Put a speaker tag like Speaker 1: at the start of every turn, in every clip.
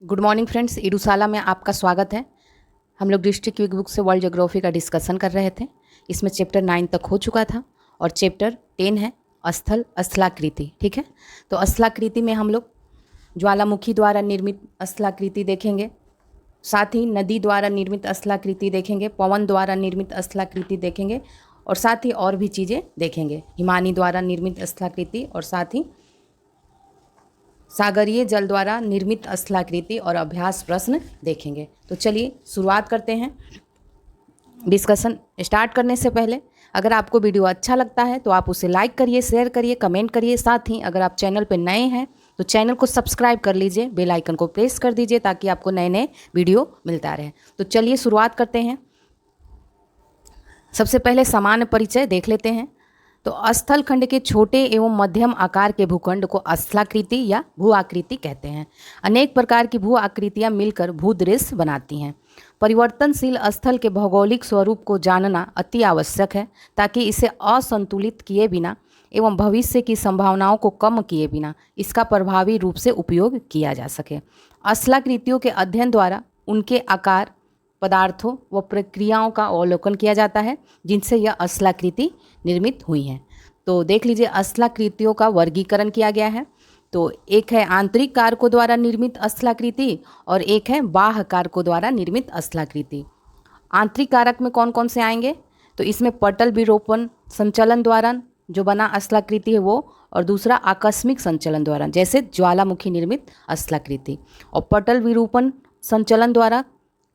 Speaker 1: Good morning friends, इडूसाला में आपका स्वागत है। हम लोग डिस्ट्रिक्ट क्विक बुक से वर्ल्ड ज्योग्राफी का डिस्कशन कर रहे थे। इसमें चैप्टर 9 तक हो चुका था और चैप्टर 10 है स्थल स्थलाकृति। ठीक है, तो स्थलाकृति में हम लोग ज्वालामुखी द्वारा निर्मित स्थलाकृति देखेंगे, साथ ही नदी द्वारा निर्मित स्थलाकृति देखेंगे, पवन द्वारा निर्मित स्थलाकृति देखेंगे और साथ ही और भी चीज़ें देखेंगे, हिमानी द्वारा निर्मित स्थलाकृति और साथ ही सागरीय जल द्वारा निर्मित स्थलाकृति और अभ्यास प्रश्न देखेंगे। तो चलिए शुरुआत करते हैं। डिस्कशन स्टार्ट करने से पहले अगर आपको वीडियो अच्छा लगता है तो आप उसे लाइक करिए, शेयर करिए, कमेंट करिए। साथ ही अगर आप चैनल पर नए हैं तो चैनल को सब्सक्राइब कर लीजिए, बेल आइकन को प्रेस कर दीजिए ताकि आपको नए नए वीडियो मिलता रहे। तो चलिए शुरुआत करते हैं। सबसे पहले सामान्य परिचय देख लेते हैं। तो स्थल खंड के छोटे एवं मध्यम आकार के भूखंड को स्थलाकृति या भू आकृति कहते हैं। अनेक प्रकार की भू आकृतियां मिलकर भूदृश्य बनाती हैं। परिवर्तनशील स्थल के भौगोलिक स्वरूप को जानना अति आवश्यक है ताकि इसे असंतुलित किए बिना एवं भविष्य की संभावनाओं को कम किए बिना इसका प्रभावी रूप से उपयोग किया जा सके। स्थलाकृतियों के अध्ययन द्वारा उनके आकार, पदार्थों व प्रक्रियाओं का अवलोकन किया जाता है जिनसे यह स्थलाकृति निर्मित हुई हैं। तो देख लीजिए, स्थलाकृतियों का वर्गीकरण किया गया है। तो एक है आंतरिक कारकों द्वारा निर्मित स्थलाकृति और एक है बाह्य कारकों द्वारा निर्मित स्थलाकृति। आंतरिक कारक में कौन कौन से आएंगे? तो इसमें पटल विरूपण संचलन द्वारा जो बना स्थलाकृति है वो, और दूसरा आकस्मिक संचलन द्वारा जैसे ज्वालामुखी निर्मित स्थलाकृति। और पटल विरूपण संचलन द्वारा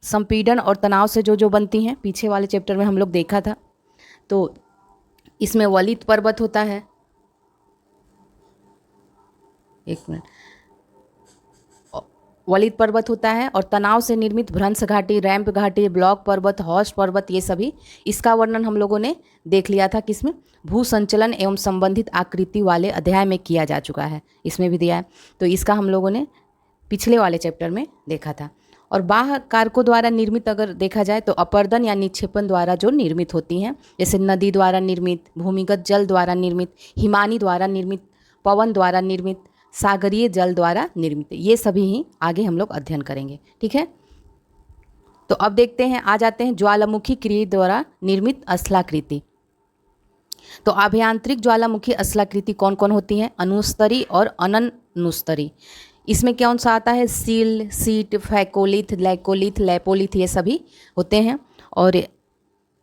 Speaker 1: संपीड़न और तनाव से जो बनती हैं, पीछे वाले चैप्टर में हम लोग देखा था। तो इसमें वलित पर्वत होता है, एक मिनट, वलित पर्वत होता है और तनाव से निर्मित भ्रंश घाटी, रैंप घाटी, ब्लॉक पर्वत, हॉस्ट पर्वत, ये सभी इसका वर्णन हम लोगों ने देख लिया था किसमें, भू संचलन एवं संबंधित आकृति वाले अध्याय में किया जा चुका है, इसमें भी दिया है। तो इसका हम लोगों ने पिछले वाले चैप्टर में देखा था। और बाह्य कारकों द्वारा निर्मित अगर देखा जाए तो अपर्दन या निक्षेपण द्वारा जो निर्मित होती हैं, जैसे नदी द्वारा निर्मित, भूमिगत जल द्वारा निर्मित, हिमानी द्वारा निर्मित, पवन द्वारा निर्मित, सागरीय जल द्वारा निर्मित, ये सभी ही आगे हम लोग अध्ययन करेंगे। ठीक है, तो अब देखते हैं, आ जाते हैं ज्वालामुखी क्रिया द्वारा निर्मित स्थलाकृति। तो अभ्यंतरिक ज्वालामुखी स्थलाकृति कौन कौन होती हैं? अनुस्तरी और अननुस्तरी। इसमें कौन सा आता है? Seal, seat, phacolith, laccolith, lopolith, ये सभी होते हैं। और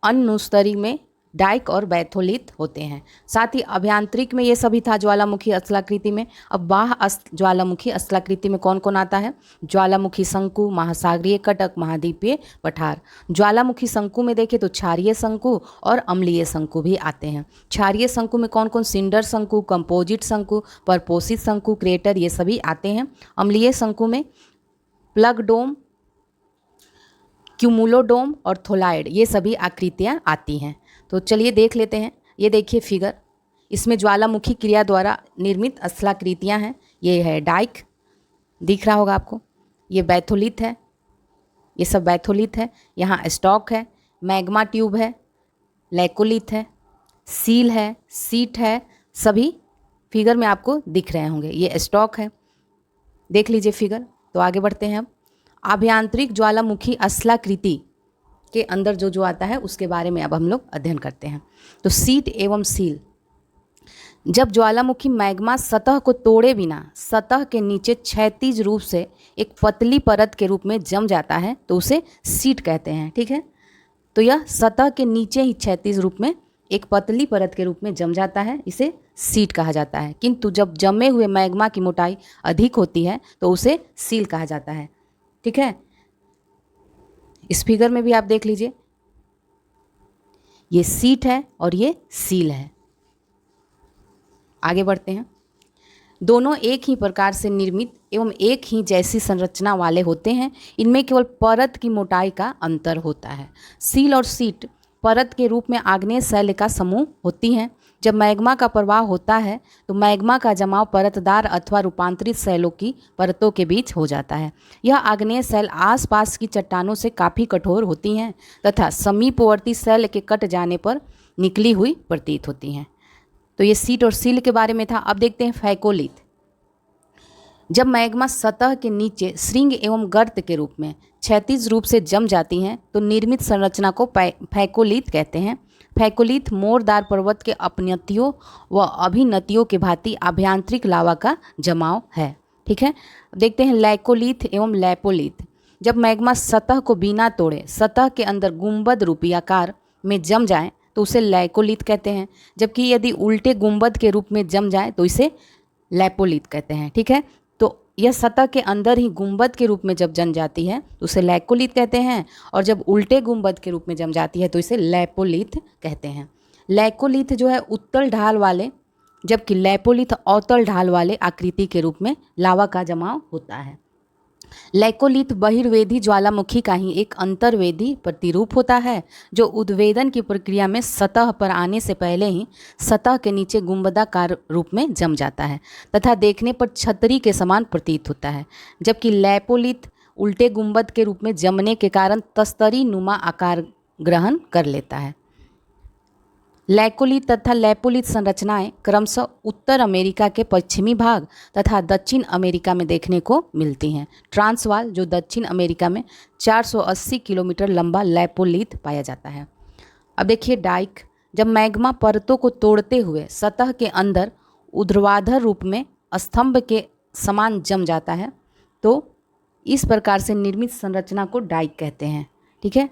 Speaker 1: अनुस्तरी में डाइक और बैथोलिथ होते हैं। साथ ही अभ्यंतरिक में ये सभी था ज्वालामुखी स्थलाकृति में। अब बाह्य ज्वालामुखी स्थलाकृति में कौन कौन आता है? ज्वालामुखी शंकु, महासागरीय कटक, महाद्वीपीय पठार। ज्वालामुखी शंकु में देखें तो क्षारीय शंकु और अम्लीय शंकु भी आते हैं। क्षारीय शंकु में कौन कौन? सिंडर शंकु, कंपोजिट शंकु, परपोषित शंकु, क्रेटर, ये सभी आते हैं। अम्लीय शंकु में प्लग डोम, क्यूमुलोडोम और थोलाइड, ये सभी आकृतियाँ आती हैं। तो चलिए देख लेते हैं। ये देखिए फिगर, इसमें ज्वालामुखी क्रिया द्वारा निर्मित स्थलाकृतियाँ हैं। ये है डाइक, दिख रहा होगा आपको, ये बैथोलिथ है, ये सब बैथोलिथ है। यहाँ स्टॉक है, मैग्मा ट्यूब है, लैकोलिथ है, सील है, सीट है, सभी फिगर में आपको दिख रहे होंगे। ये स्टॉक है, देख लीजिए फिगर। तो आगे बढ़ते हैं। अब अभ्यंतरिक ज्वालामुखी स्थलाकृति के अंदर जो आता है उसके बारे में अब हम लोग अध्ययन करते हैं। तो सीट एवं सील, जब ज्वालामुखी मैग्मा सतह को तोड़े बिना सतह के नीचे क्षैतिज रूप से एक पतली परत के रूप में जम जाता है तो उसे सीट कहते हैं। ठीक है, तो यह सतह के नीचे ही क्षैतिज रूप में एक पतली परत के रूप में जम जाता है, इसे सीट कहा जाता है। किंतु जब जमे हुए मैग्मा की मोटाई अधिक होती है तो उसे सील कहा जाता है। ठीक है, इस फिगर में भी आप देख लीजिए, ये सीट है और ये सील है। आगे बढ़ते हैं। दोनों एक ही प्रकार से निर्मित एवं एक ही जैसी संरचना वाले होते हैं। इनमें केवल परत की मोटाई का अंतर होता है। सील और सीट परत के रूप में आग्नेय शैल का समूह होती हैं। जब मैग्मा का प्रवाह होता है तो मैग्मा का जमाव परतदार अथवा रूपांतरित शैलों की परतों के बीच हो जाता है। यह आग्नेय शैल आसपास की चट्टानों से काफ़ी कठोर होती हैं तथा समीपवर्ती शैल के कट जाने पर निकली हुई प्रतीत होती हैं। तो ये सीट और सील के बारे में था। अब देखते हैं फैकोलिथ। जब मैग्मा सतह के नीचे श्रृंग एवं गर्त के रूप में क्षैतिज रूप से जम जाती हैं तो निर्मित संरचना को फैकोलिथ कहते हैं। फैकोलिथ मोरदार पर्वत के अपनतियों व अभिनतियों के भांति आभ्यंतरिक लावा का जमाव है। ठीक है, देखते हैं लैकोलिथ एवं लैपोलिथ। जब मैग्मा सतह को बिना तोड़े सतह के अंदर गुंबद रूपी आकार में जम जाए तो उसे लैकोलिथ कहते हैं, जबकि यदि उल्टे गुंबद के रूप में जम जाए तो इसे लैपोलिथ कहते हैं। ठीक है, तो यह सतह के अंदर ही गुंबद के रूप में जब जम जाती है तो उसे लैकोलिथ कहते हैं, और जब उल्टे गुंबद के रूप में जम जाती है तो इसे लैपोलिथ कहते हैं। लैकोलिथ जो है उत्तल ढाल वाले, जबकि लैपोलिथ अवतल ढाल वाले आकृति के रूप में लावा का जमाव होता है। लैकोलिथ बहिर्वेदी ज्वालामुखी का ही एक अंतर्वेदी प्रतिरूप होता है, जो उद्वेदन की प्रक्रिया में सतह पर आने से पहले ही सतह के नीचे गुंबदाकार रूप में जम जाता है तथा देखने पर छतरी के समान प्रतीत होता है, जबकि लैपोलिथ उल्टे गुंबद के रूप में जमने के कारण तस्तरी नुमा आकार ग्रहण कर लेता है। लैकोलिथ तथा लैपोलिथ संरचनाएं क्रमशः उत्तर अमेरिका के पश्चिमी भाग तथा दक्षिण अमेरिका में देखने को मिलती हैं। ट्रांसवाल जो दक्षिण अमेरिका में 480 किलोमीटर लंबा लैपोलिथ पाया जाता है। अब देखिए डाइक। जब मैग्मा परतों को तोड़ते हुए सतह के अंदर ऊर्ध्वाधर रूप में स्तंभ के समान जम जाता है तो इस प्रकार से निर्मित संरचना को डाइक कहते हैं। ठीक है,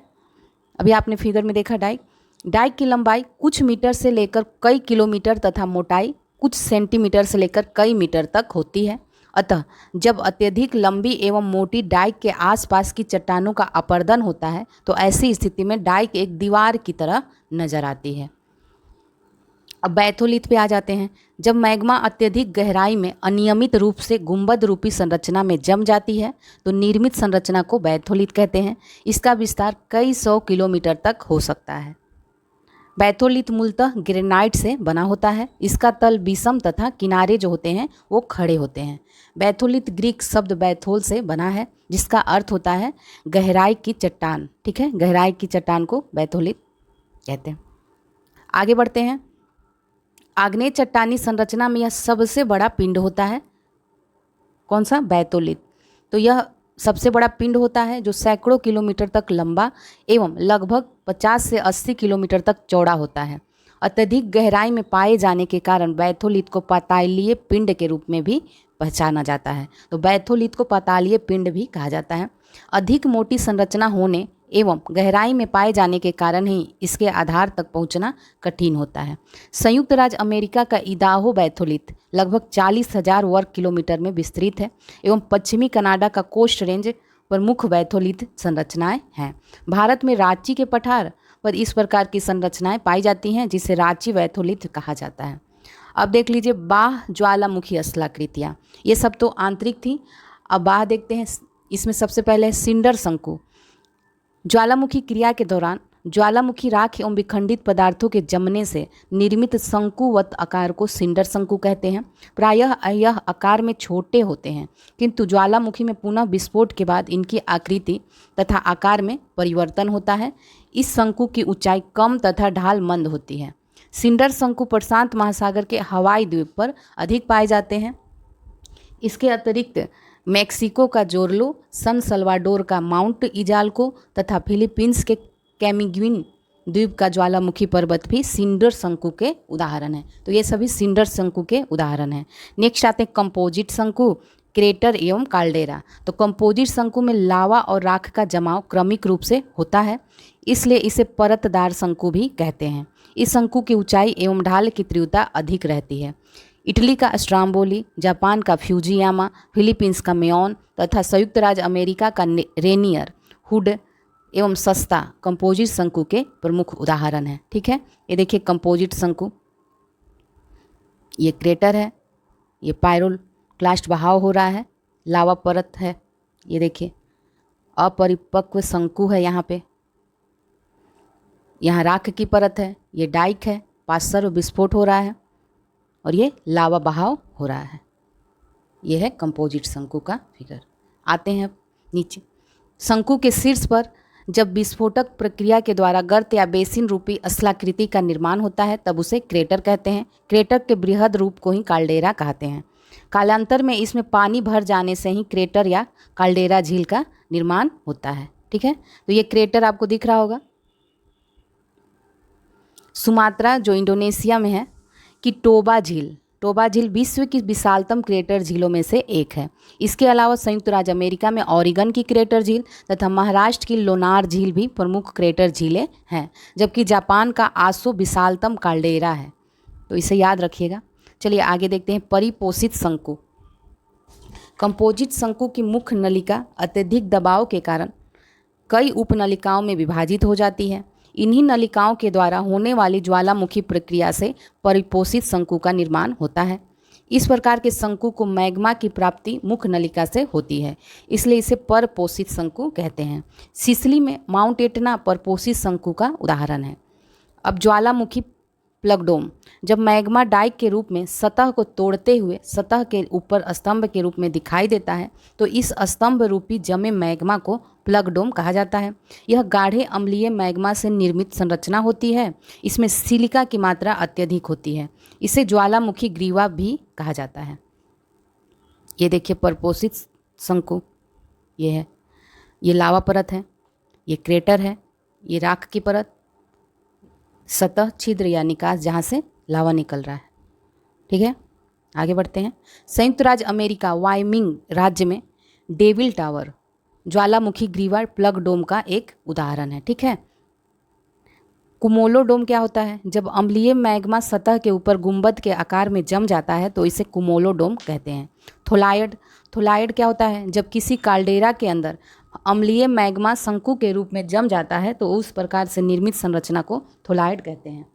Speaker 1: अभी आपने फिगर में देखा डाइक। डाइक की लंबाई कुछ मीटर से लेकर कई किलोमीटर तथा मोटाई कुछ सेंटीमीटर से लेकर कई मीटर तक होती है। अतः जब अत्यधिक लंबी एवं मोटी डाइक के आसपास की चट्टानों का अपर्दन होता है तो ऐसी स्थिति में डाइक एक दीवार की तरह नजर आती है। अब बैथोलिथ पे आ जाते हैं। जब मैग्मा अत्यधिक गहराई में अनियमित रूप से गुंबद रूपी संरचना में जम जाती है तो निर्मित संरचना को बैथोलिथ कहते हैं। इसका विस्तार कई 100 किलोमीटर तक हो सकता है। बैथोलिथ मूलतः ग्रेनाइट से बना होता है। इसका तल विषम तथा किनारे जो होते हैं वो खड़े होते हैं। बैथोलिथ ग्रीक शब्द बैथोल से बना है, जिसका अर्थ होता है गहराई की चट्टान। ठीक है, गहराई की चट्टान को बैथोलिथ कहते हैं। आगे बढ़ते हैं। आग्नेय चट्टानी संरचना में यह सबसे बड़ा पिंड होता है। कौन सा? बैथोलिथ। तो यह सबसे बड़ा पिंड होता है जो सैकड़ों किलोमीटर तक लंबा एवं लगभग 50 से 80 किलोमीटर तक चौड़ा होता है। अत्यधिक गहराई में पाए जाने के कारण बैथोलिथ को पातालीय पिंड के रूप में भी पहचाना जाता है। तो बैथोलिथ को पातालीय पिंड भी कहा जाता है। अधिक मोटी संरचना होने एवं गहराई में पाए जाने के कारण ही इसके आधार तक पहुंचना कठिन होता है। संयुक्त राज्य अमेरिका का इदाहो बैथोलिथ लगभग 40,000 वर्ग किलोमीटर में विस्तृत है एवं पश्चिमी कनाडा का कोस्ट रेंज प्रमुख बैथोलिथ संरचनाएं हैं। भारत में रांची के पठार पर इस प्रकार की संरचनाएं पाई जाती हैं, जिसे रांची बैथोलिथ कहा जाता है। अब देख लीजिए बाह्य ज्वालामुखी स्थलाकृतियाँ, ये सब तो आंतरिक थी। अब बाह्य देखते हैं। इसमें सबसे पहले सिंडर शंकु। ज्वालामुखी क्रिया के दौरान ज्वालामुखी राख एवं विखंडित पदार्थों के जमने से निर्मित शंकुवत आकार को सिंडर शंकु कहते हैं। प्रायः यह आकार में छोटे होते हैं, किंतु ज्वालामुखी में पुनः विस्फोट के बाद इनकी आकृति तथा आकार में परिवर्तन होता है। इस शंकु की ऊंचाई कम तथा ढाल मंद होती है। सिंडर शंकु प्रशांत महासागर के हवाई द्वीप पर अधिक पाए जाते हैं। इसके अतिरिक्त मेक्सिको का जोरलो, सन सल्वाडोर का माउंट इजाल्को तथा फिलीपींस के कैमिग्विन द्वीप का ज्वालामुखी पर्वत भी सिंडर शंकु के उदाहरण हैं। तो ये सभी सिंडर शंकु के उदाहरण हैं। नेक्स्ट आते हैं कंपोजिट शंकु, क्रेटर एवं काल्डेरा। तो कंपोजिट शंकु में लावा और राख का जमाव क्रमिक रूप से होता है, इसलिए इसे परतदार शंकु भी कहते हैं। इस शंकु की ऊंचाई एवं ढाल की तीव्रता अधिक रहती है। इटली का स्ट्राम्बोली, जापान का फ्यूजियामा, फिलीपींस का मेयोन तथा संयुक्त राज्य अमेरिका का रेनियर, हुड एवं सस्ता कंपोजिट शंकु के प्रमुख उदाहरण हैं। ठीक है, ये देखिए कंपोजिट शंकु, ये क्रेटर है, ये पायरोक्लास्ट बहाव हो रहा है, लावा परत है, ये देखिए अपरिपक्व शंकु है, यहाँ राख की परत है, ये डाइक है, पार्श्व विस्फोट हो रहा है और ये लावा बहाव हो रहा है। ये है कंपोजिट शंकु का फिगर। आते हैं नीचे। शंकु के शीर्ष पर जब विस्फोटक प्रक्रिया के द्वारा गर्त या बेसिन रूपी स्थलाकृति का निर्माण होता है तब उसे क्रेटर कहते हैं। क्रेटर के बृहद रूप को ही काल्डेरा कहते हैं। कालांतर में इसमें पानी भर जाने से ही क्रेटर या काल्डेरा झील का निर्माण होता है। ठीक है, तो ये क्रेटर आपको दिख रहा होगा। सुमात्रा जो इंडोनेशिया में है कि टोबा झील विश्व की विशालतम क्रेटर झीलों में से एक है। इसके अलावा संयुक्त राज्य अमेरिका में ओरेगन की क्रेटर झील तथा महाराष्ट्र की लोनार झील भी प्रमुख क्रेटर झीलें हैं, जबकि जापान का आसो विशालतम काल्डेरा है। तो इसे याद रखिएगा। चलिए आगे देखते हैं परिपोषित शंकु। कंपोजिट शंकु की मुख्य नलिका अत्यधिक दबाव के कारण कई उपनलिकाओं में विभाजित हो जाती है। इन्हीं नलिकाओं के द्वारा होने वाली ज्वालामुखी प्रक्रिया से परिपोषित शंकु का निर्माण होता है। इस प्रकार के शंकु को मैग्मा की प्राप्ति मुख्य नलिका से होती है, इसलिए इसे परपोषित शंकु कहते हैं। सिसिली में माउंट एटना परपोषित शंकु का उदाहरण है। अब ज्वालामुखी प्लगडोम जब मैग्मा डाइक के रूप में सतह को तोड़ते हुए सतह के ऊपर स्तंभ के रूप में दिखाई देता है, तो इस स्तंभ रूपी जमे मैग्मा को प्लगडोम कहा जाता है। यह गाढ़े अम्लीय मैग्मा से निर्मित संरचना होती है। इसमें सिलिका की मात्रा अत्यधिक होती है। इसे ज्वालामुखी ग्रीवा भी कहा जाता है। ये देखिए परपोषित शंकु, ये है, ये लावा परत है, ये क्रेटर है, ये राख की परत, सतह छिद्र या निकास जहाँ से लावा निकल रहा है। ठीक है, आगे बढ़ते हैं। संयुक्त राज्य अमेरिका वायमिंग राज्य में डेविल टावर ज्वालामुखी ग्रीवा प्लग डोम का एक उदाहरण है। ठीक है, कुमोलो डोम क्या होता है? जब अम्लीय मैग्मा सतह के ऊपर गुंबद के आकार में जम जाता है तो इसे कुमोलो डोम कहते हैं। थोलायड क्या होता है? जब किसी काल्डेरा के अंदर अम्लीय मैग्मा शंकु के रूप में जम जाता है तो उस प्रकार से निर्मित संरचना को थोलायड कहते हैं।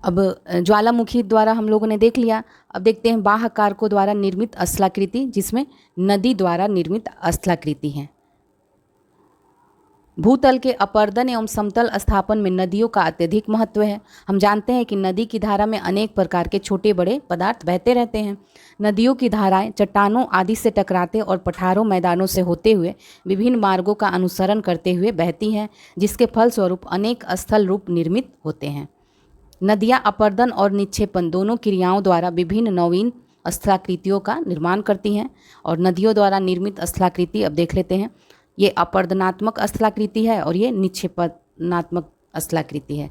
Speaker 1: अब ज्वालामुखी द्वारा हम लोगों ने देख लिया। अब देखते हैं बाह्य कारकों द्वारा निर्मित स्थलाकृति, जिसमें नदी द्वारा निर्मित स्थलाकृति है। भूतल के अपर्दन एवं समतल स्थापन में नदियों का अत्यधिक महत्व है। हम जानते हैं कि नदी की धारा में अनेक प्रकार के छोटे बड़े पदार्थ बहते रहते हैं। नदियों की धाराएं चट्टानों आदि से टकराते और पठारों मैदानों से होते हुए विभिन्न मार्गों का अनुसरण करते हुए बहती हैं, जिसके फलस्वरूप अनेक स्थल रूप निर्मित होते हैं। नदियाँ अपर्दन और निक्षेपण दोनों क्रियाओं द्वारा विभिन्न नवीन स्थलाकृतियों का निर्माण करती हैं। और नदियों द्वारा निर्मित स्थलाकृति अब देख लेते हैं। ये अपर्दनात्मक स्थलाकृति है और ये निक्षेपणात्मक स्थलाकृति है।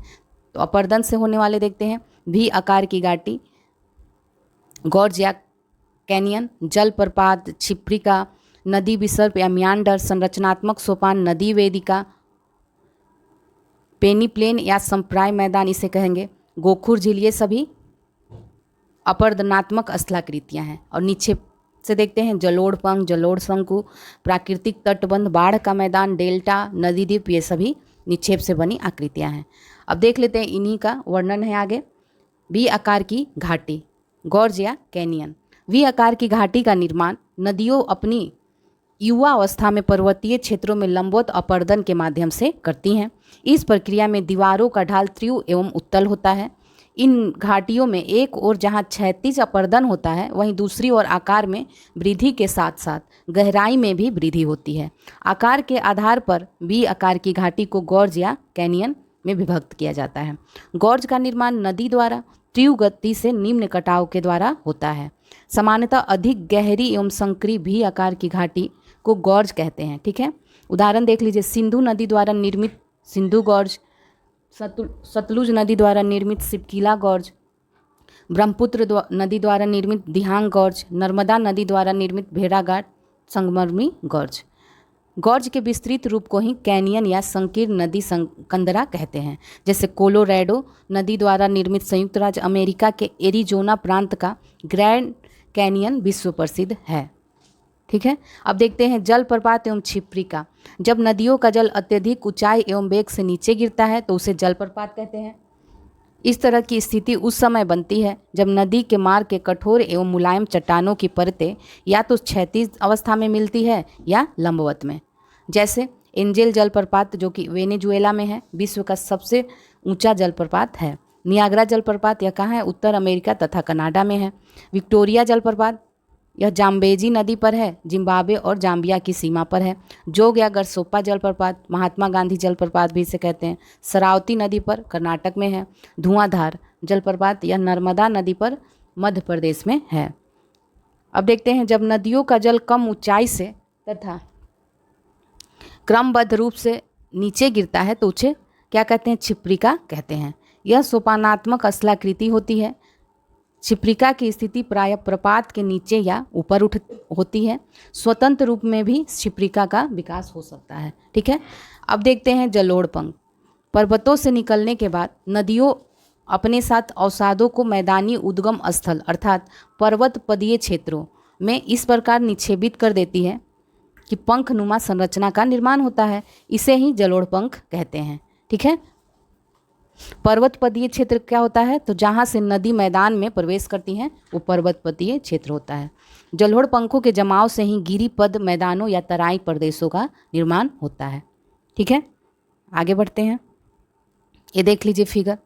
Speaker 1: तो अपर्दन से होने वाले देखते हैं भी आकार की घाटी, गॉर्ज या कैनियन, जलप्रपात, छिप्रिका, नदी विसर्प या म्यांडर, संरचनात्मक सोपान, नदी वेदिका, पेनीप्लेन या संप्राय मैदान इसे कहेंगे, गोखुर झील, ये सभी अपर्दनात्मक स्थलाकृतियाँ हैं। और निक्षेप से देखते हैं जलोढ़ पंख, जलोढ़ शंकु, प्राकृतिक तटबंध, बाढ़ का मैदान, डेल्टा, नदी द्वीप, ये सभी निक्षेप से बनी आकृतियां हैं। अब देख लेते हैं इन्हीं का वर्णन है आगे। वी आकार की घाटी, गॉर्ज या कैनियन। वी आकार की घाटी का निर्माण नदियों अपनी युवा अवस्था में पर्वतीय क्षेत्रों में लंबवत अपर्दन के माध्यम से करती हैं। इस प्रक्रिया में दीवारों का ढाल तीव्र एवं उत्तल होता है। इन घाटियों में एक ओर जहां क्षैतिज अपर्दन होता है, वहीं दूसरी ओर आकार में वृद्धि के साथ साथ गहराई में भी वृद्धि होती है। आकार के आधार पर वी आकार की घाटी को गॉर्ज या कैनियन में विभक्त किया जाता है। गॉर्ज का निर्माण नदी द्वारा तीव्र गति से निम्न कटाव के द्वारा होता है। सामान्यतः अधिक गहरी एवं संकरी भी आकार की घाटी को गॉर्ज कहते हैं। ठीक है, उदाहरण देख लीजिए। सिंधु नदी द्वारा निर्मित सिंधु गॉर्ज, सतलुज नदी द्वारा निर्मित सिपकीला गॉर्ज, ब्रह्मपुत्र नदी द्वारा निर्मित दिहांग गॉर्ज, नर्मदा नदी द्वारा निर्मित भेड़ाघाट संगमरमरी गॉर्ज। गॉर्ज के विस्तृत रूप को ही कैनियन या संकीर्ण नदी कंदरा कहते हैं। जैसे कोलोराडो नदी द्वारा निर्मित संयुक्त राज्य अमेरिका के एरिजोना प्रांत का ग्रैंड कैनियन विश्व प्रसिद्ध है। ठीक है, अब देखते हैं जलप्रपात एवं छिप्रिका। जब नदियों का जल अत्यधिक ऊंचाई एवं वेग से नीचे गिरता है तो उसे जलप्रपात कहते हैं। इस तरह की स्थिति उस समय बनती है जब नदी के मार्ग के कठोर एवं मुलायम चट्टानों की परतें या तो क्षैतिज अवस्था में मिलती है या लंबवत में। जैसे एंजेल जलप्रपात जो कि वेनेजुएला में है, विश्व का सबसे ऊंचा जलप्रपात है। नियाग्रा जलप्रपात यह कहाँ है? उत्तर अमेरिका तथा कनाडा में है। विक्टोरिया जलप्रपात यह जाम्बेजी नदी पर है, जिम्बाब्वे और जाम्बिया की सीमा पर है। जोग या गरसोप्पा जलप्रपात, महात्मा गांधी जलप्रपात भी इसे कहते हैं, शरावती नदी पर कर्नाटक में है। धुआंधार जलप्रपात यह नर्मदा नदी पर मध्य प्रदेश में है। अब देखते हैं, जब नदियों का जल कम ऊंचाई से तथा क्रमबद्ध रूप से नीचे गिरता है तो उसे क्या कहते हैं? छिप्रिका कहते हैं। यह सोपानात्मक स्थलाकृति होती है। छिप्रिका की स्थिति प्रायः प्रपात के नीचे या ऊपर उठ होती है। स्वतंत्र रूप में भी छिप्रिका का विकास हो सकता है। ठीक है। अब देखते हैं जलोढ़ पंख। पर्वतों से निकलने के बाद नदियों अपने साथ अवसादों को मैदानी उद्गम स्थल अर्थात पर्वत पदीय क्षेत्रों में इस प्रकार निक्षेपित कर देती है कि पंखनुमा संरचना का निर्माण होता है। इसे ही जलोढ़ पंख कहते हैं। ठीक है। पर्वत पदीय क्षेत्र क्या होता है? तो जहाँ से नदी मैदान में प्रवेश करती हैं वो पर्वत पदीय क्षेत्र होता है। जलोढ़ पंखों के जमाव से ही गिरिपद मैदानों या तराई प्रदेशों का निर्माण होता है। ठीक है। आगे बढ़ते हैं। ये देख लीजिए फिगर।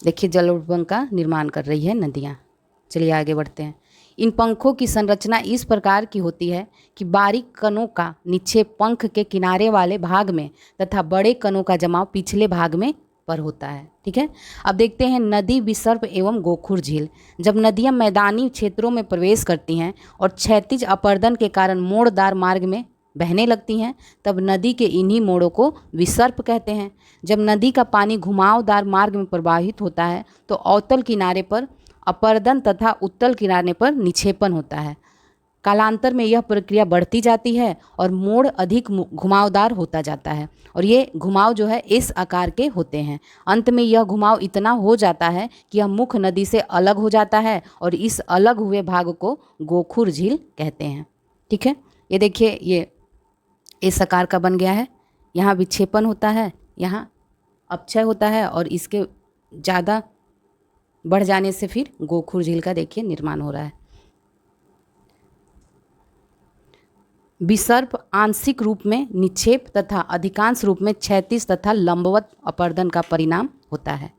Speaker 1: देखिए जलोढ़ पंख का निर्माण कर रही है नदियाँ। चलिए आगे बढ़ते हैं। इन पंखों की संरचना इस प्रकार की होती है कि बारीक कणों का निक्षेप पंख के किनारे वाले भाग में तथा बड़े कणों का जमाव पिछले भाग में पर होता है। ठीक है। अब देखते हैं नदी विसर्प एवं गोखुर झील। जब नदियां मैदानी क्षेत्रों में प्रवेश करती हैं और क्षैतिज अपरदन के कारण मोड़दार मार्ग में बहने लगती हैं तब नदी के इन्हीं मोड़ों को विसर्प कहते हैं। जब नदी का पानी घुमावदार मार्ग में प्रवाहित होता है तो अवतल किनारे पर अपरदन तथा उत्तल किनारे पर निक्षेपण होता है। कालांतर में यह प्रक्रिया बढ़ती जाती है और मोड़ अधिक घुमावदार होता जाता है और ये घुमाव जो है इस आकार के होते हैं। अंत में यह घुमाव इतना हो जाता है कि यह मुख्य नदी से अलग हो जाता है और इस अलग हुए भाग को गोखुर झील कहते हैं। ठीक है। ये देखिए ये इस आकार का बन गया है। यहाँ विक्षेपण होता है, यहाँ अपक्षय होता है और इसके ज़्यादा बढ़ जाने से फिर गोखुर झील का देखिए निर्माण हो रहा है। विसर्प आंशिक रूप में निक्षेप तथा अधिकांश रूप में क्षैतिज तथा लंबवत अपरदन का परिणाम होता है।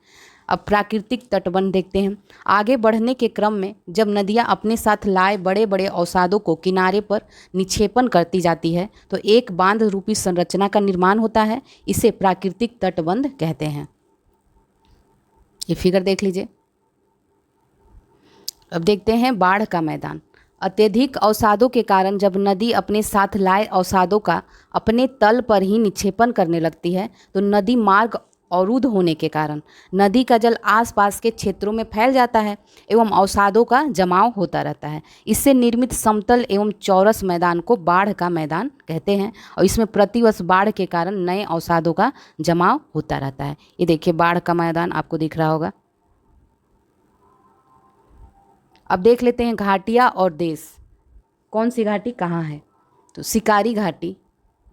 Speaker 1: अब प्राकृतिक तटबंध देखते हैं। आगे बढ़ने के क्रम में जब नदियां अपने साथ लाए बड़े बड़े अवसादों को किनारे पर निक्षेपण करती जाती है तो एक बांध रूपी संरचना का निर्माण होता है। इसे प्राकृतिक तटबंध कहते हैं। ये फिगर देख लीजिए। अब देखते हैं बाढ़ का मैदान। अत्यधिक अवसादों के कारण जब नदी अपने साथ लाए अवसादों का अपने तल पर ही निक्षेपण करने लगती है तो नदी मार्ग अवरुद्ध होने के कारण नदी का जल आसपास के क्षेत्रों में फैल जाता है एवं अवसादों का जमाव होता रहता है। इससे निर्मित समतल एवं चौरस मैदान को बाढ़ का मैदान कहते हैं और इसमें प्रतिवर्ष बाढ़ के कारण नए अवसादों का जमाव होता रहता है। ये देखिए बाढ़ का मैदान आपको दिख रहा होगा। अब देख लेते हैं घाटियाँ और देश। कौन सी घाटी कहाँ है? तो शिकारी घाटी,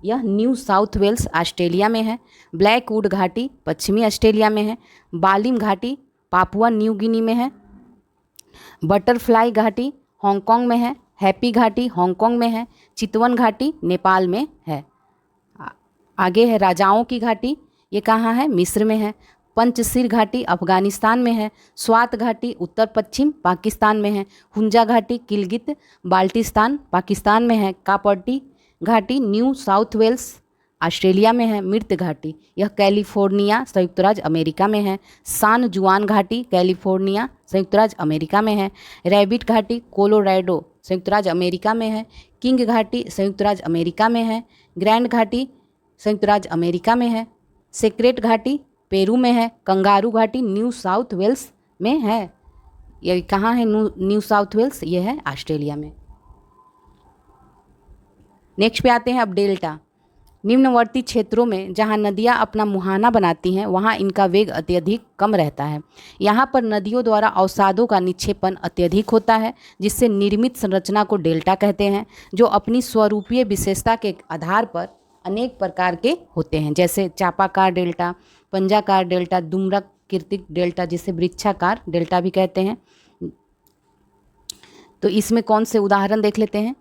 Speaker 1: यह न्यू साउथ वेल्स ऑस्ट्रेलिया में है। ब्लैकवुड घाटी पश्चिमी ऑस्ट्रेलिया में है। बालिम घाटी पापुआ न्यू गिनी में है। बटरफ्लाई घाटी हांगकांग में है। हैप्पी घाटी हांगकांग में है। चितवन घाटी नेपाल में है। आगे है राजाओं की घाटी, ये कहाँ है? मिस्र में है। पंचशीर घाटी अफगानिस्तान में है। स्वात घाटी उत्तर पश्चिम पाकिस्तान में है। हुंजा घाटी किलगित बाल्टिस्तान पाकिस्तान में है। कापटी घाटी न्यू साउथ वेल्स ऑस्ट्रेलिया में है। मृत घाटी यह कैलिफोर्निया संयुक्त राज्य अमेरिका में है। सान जुआन घाटी कैलिफोर्निया संयुक्त राज्य अमेरिका में है। रैबिट घाटी कोलोराडो संयुक्त राज्य अमेरिका में है। किंग घाटी संयुक्त राज्य अमेरिका में है। ग्रैंड घाटी संयुक्त राज्य अमेरिका में है। सेक्रेट घाटी पेरू में है। कंगारू घाटी न्यू साउथ वेल्स में है। ये कहाँ है न्यू साउथ वेल्स? ये है ऑस्ट्रेलिया में। नेक्स्ट पे आते हैं अब डेल्टा। निम्नवर्ती क्षेत्रों में जहाँ नदियाँ अपना मुहाना बनाती हैं वहाँ इनका वेग अत्यधिक कम रहता है। यहाँ पर नदियों द्वारा अवसादों का निक्षेपण अत्यधिक होता है जिससे निर्मित संरचना को डेल्टा कहते हैं, जो अपनी स्वरूपीय विशेषता के आधार पर अनेक प्रकार के होते हैं, जैसे चापाकार डेल्टा, पंजाकार डेल्टा, दुम्राकृतिक डेल्टा जिसे वृक्षाकार डेल्टा भी कहते हैं। तो इसमें कौन से उदाहरण देख लेते हैं।